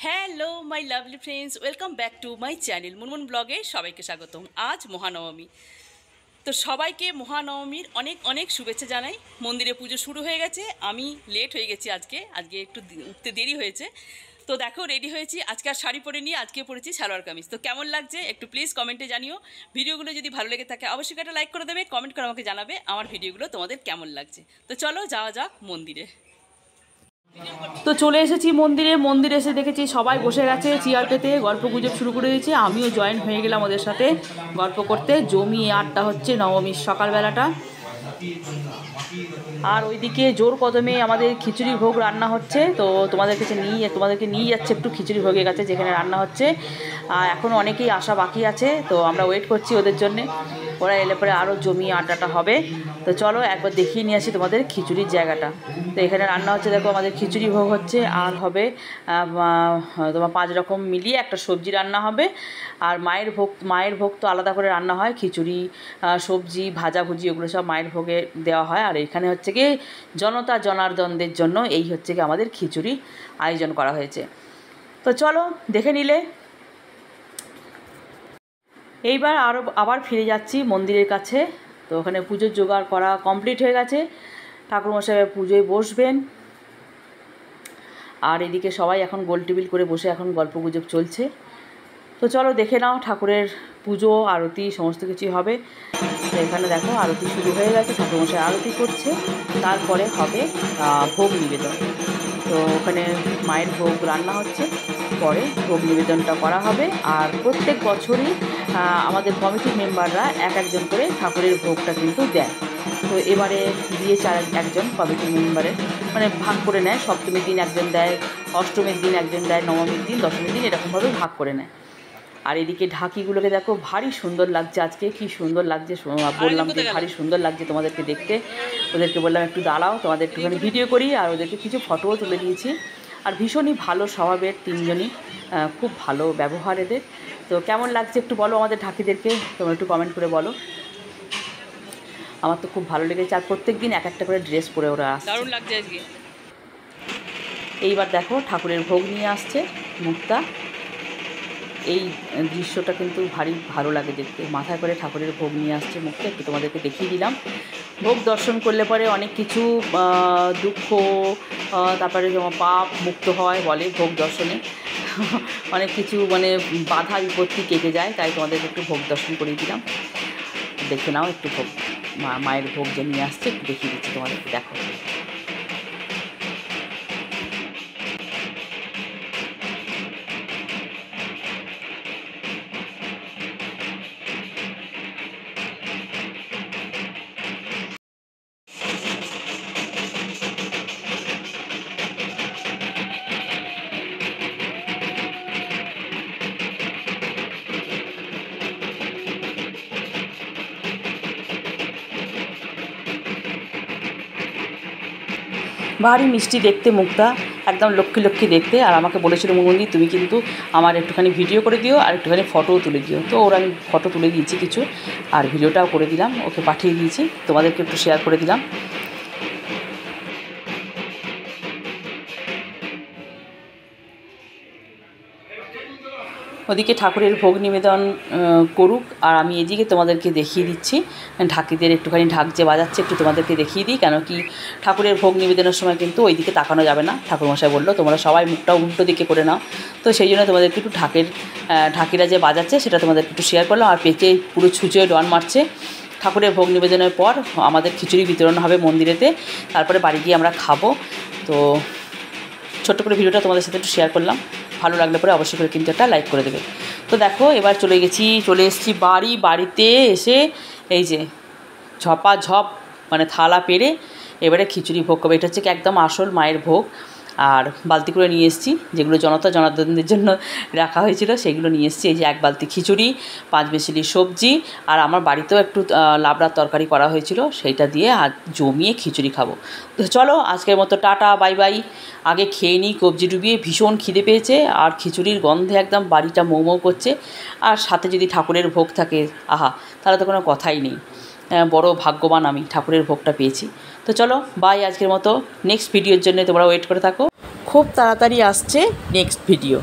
Hello my lovely friends, welcome back to my channel Munmun ব্লগে সবাইকে স্বাগতম। আজ মহানবমী, তো সবাইকে মহানবমীর অনেক অনেক শুভেচ্ছা জানাই। মন্দিরে পুজো শুরু হয়ে গেছে, আমি লেট হয়ে গেছি আজকে একটু উঠতে দেরি হয়েছে। তো দেখো রেডি হয়েছি, আজকে আর শাড়ি পরে নিয়ে আজকে পরেছি সালোয়ার কামিজ। তো কেমন লাগছে একটু প্লিজ কমেন্টে জানিও। ভিডিওগুলো যদি ভালো লেগে থাকে অবশ্যই একটা লাইক করে দেবে, কমেন্ট করে আমাকে জানাবে আমার ভিডিওগুলো তোমাদের কেমন লাগছে। তো চলো যাওয়া যাক মন্দিরে। তো চলে এসেছি মন্দিরে এসে দেখেছি সবাই বসে গেছে চেয়ার পেতে, গল্প গুজব শুরু করে দিয়েছে। আমিও জয়েন হয়ে গেলাম ওদের সাথে গল্প করতে। জমিয়ে আড্ডা হচ্ছে নবমীর সকালবেলাটা। আর ওইদিকে জোর কদমে আমাদের খিচুড়ি ভোগ রান্না হচ্ছে। তো তোমাদেরকে নিয়ে যাচ্ছে একটু খিচুড়ি ভোগের কাছে যেখানে রান্না হচ্ছে। আর এখনও অনেকেই আসা বাকি আছে, তো আমরা ওয়েট করছি ওদের জন্যে। ওরা এলে পরে আরও জমিয়ে আড্ডাটা হবে। তো চলো একবার দেখিয়ে নিয়ে আসি তোমাদের খিচুড়ির জায়গাটা। তো এখানে রান্না হচ্ছে, দেখো আমাদের খিচুড়ি ভোগ হচ্ছে। আর হবে তোমার 5 রকম মিলিয়ে একটা সবজি রান্না হবে। আর মায়ের ভোগ তো আলাদা করে রান্না হয়, খিচুড়ি সবজি ভাজাভুজি ওগুলো সব মায়ের ভোগে দেওয়া হয়। আর এখানে হচ্ছে কি জনতা জনার্দনদের জন্য এই হচ্ছে কি আমাদের খিচুড়ি আয়োজন করা হয়েছে। তো চলো দেখে নিলে। এইবার আবার ফিরে যাচ্ছি মন্দিরের কাছে। তো ওখানে পুজোর জোগাড় করা কমপ্লিট হয়ে গেছে, ঠাকুরমশাই পুজোয় বসবেন। আর এদিকে সবাই এখন গোল টেবিল করে বসে এখন গল্প গুজব চলছে। তো চলো দেখে নাও, ঠাকুরের পুজো আরতি সমস্ত কিছুই হবে। তো এখানে দেখো আরতি শুরু হয়ে গেছে, ঠাকুরমশাই আরতি করছে, তারপরে হবে ভোগ নিবেদন। তো ওখানে মায়ের ভোগ রান্না হচ্ছে, পরে ভোগ নিবেদনটা করা হবে। আর প্রত্যেক বছরই আমাদের কমিটির মেম্বাররা একজন করে ঠাকুরের ভোগটা কিন্তু দেয়। তো এবারে দিয়েছে একজন কমিটির মেম্বারের, মানে ভাগ করে নেয়। সপ্তমীর দিন একজন দেয়, অষ্টমীর দিন একজন দেয়, নবমীর দিন, দশমীর দিন এরকমভাবে ভাগ করে নেয়। আর এদিকে ঢাকিগুলোকে দেখো ভারী সুন্দর লাগছে আজকে, কি সুন্দর লাগছে বললাম যে ভারী সুন্দর লাগছে তোমাদেরকে দেখতে। ওদেরকে বললাম একটু দাঁড়াও, তোমাদের একটুখানি ভিডিও করি। আর ওদেরকে কিছু ফটোও তুলে দিয়েছি। আর ভীষণই ভালো স্বভাবের তিনজনই, খুব ভালো ব্যবহার এদের। তো কেমন লাগছে একটু বলো আমাদের ঢাকিদেরকে, তোমরা একটু কমেন্ট করে বলো। আমার তো খুব ভালো লেগেছে। আর প্রত্যেক দিন এক একটা করে ড্রেস পরে ওরা আসছে, দারুণ লাগছে আজকে। এইবার দেখো ঠাকুরের ভোগ নিয়ে আসছে মুক্তা। এই দৃশ্যটা কিন্তু ভারী ভালো লাগে দেখতে। মাথায় করে ঠাকুরের ভোগ নিয়ে আসছে মুক্তা, একটু তোমাদেরকে দেখিয়ে দিলাম। ভোগ দর্শন করলে পরে অনেক কিছু দুঃখ, তারপরে যেমন পাপ মুক্ত হয় বলে ভোগ দর্শনে। অনেক কিছু মানে বাধা বিপত্তি কেটে যায়, তাই তোমাদেরকে একটু ভোগ দর্শন করিয়ে দিলাম। দেখে নাও একটু ভোগ, মায়ের ভোগ যে নিয়ে আসছে একটু দেখিয়ে দিচ্ছি তোমাদেরকে, দেখো। ভারী মিষ্টি দেখতে মুক্তা, একদম লক্ষ্মী লক্ষ্মী দেখতে। আর আমাকে বলেছিল মুনমুন্দি তুমি কিন্তু আমার একটুখানি ভিডিও করে দিও আর একটুখানি ফটোও তুলে দিও। তো ওরা আমি ফটো তুলে দিয়েছি কিছু, আর ভিডিওটাও করে দিলাম, ওকে পাঠিয়ে দিয়েছি, তোমাদেরকে একটু শেয়ার করে দিলাম। ওদিকে ঠাকুরের ভোগ নিবেদন করুক, আর আমি এদিকে তোমাদেরকে দেখিয়ে দিচ্ছি ঢাকিদের একটুখানি ঢাক যে বাজাচ্ছে একটু তোমাদেরকে দেখিয়ে দিই। কেন কি ঠাকুরের ভোগ নিবেদনের সময় কিন্তু ওই দিকে তাকানো যাবে না, ঠাকুরমশাই বললো তোমরা সবাই মুখটা উল্টো দিকে করে নাও। তো সেই জন্য তোমাদেরকে একটু ঢাকিরা যে বাজাচ্ছে সেটা তোমাদেরকে একটু শেয়ার করলাম। আর পেঁচে পুরো ছুঁচোয় ডন মারছে। ঠাকুরের ভোগ নিবেদনের পর আমাদের খিচুড়ি বিতরণ হবে মন্দিরেতে, তারপরে বাড়ি গিয়ে আমরা খাবো। তো ছোট্ট করে ভিডিওটা তোমাদের সাথে একটু শেয়ার করলাম, ভালো লাগলে পরে অবশ্যই করে কিন্তু একটা লাইক করে দেবে। তো দেখো এবার চলে এসেছি বাড়িতে এসে এই যে ঝপাঝপ মানে থালা পেরে এবারে খিচুড়ি ভোগ করবে। এটা হচ্ছে কি একদম আসল মায়ের ভোগ। আর বালতি করে নিয়ে এসেছি, যেগুলো জনতা জনার্দনদের জন্য রাখা হয়েছিল সেগুলো নিয়ে এসেছি। এই যে 1 বালতি খিচুড়ি, 5 বেসিলি সবজি, আর আমার বাড়িতেও একটু লাবড়ার তরকারি করা হয়েছিল, সেইটা দিয়ে আজ জমিয়ে খিচুড়ি খাবো। তো চলো আজকের মতো টাটা বাই বাই। আগে খেয়ে নিই কবজি ডুবিয়ে, ভীষণ খিদে পেয়েছে। আর খিচুড়ির গন্ধে একদম বাড়িটা মৌ করছে। আর সাথে যদি ঠাকুরের ভোগ থাকে, আহা, তাহলে তো কোনো কথাই নেই। বড় ভাগ্যবান আমি, ঠাকুরের ভোগটা পেয়েছি। তো চলো বাই আজকের মতো। নেক্সট ভিডিওর জন্য তোমরা ওয়েট করে থাকো। খুব তাড়াতাড়ি আসছে নেক্সট ভিডিও।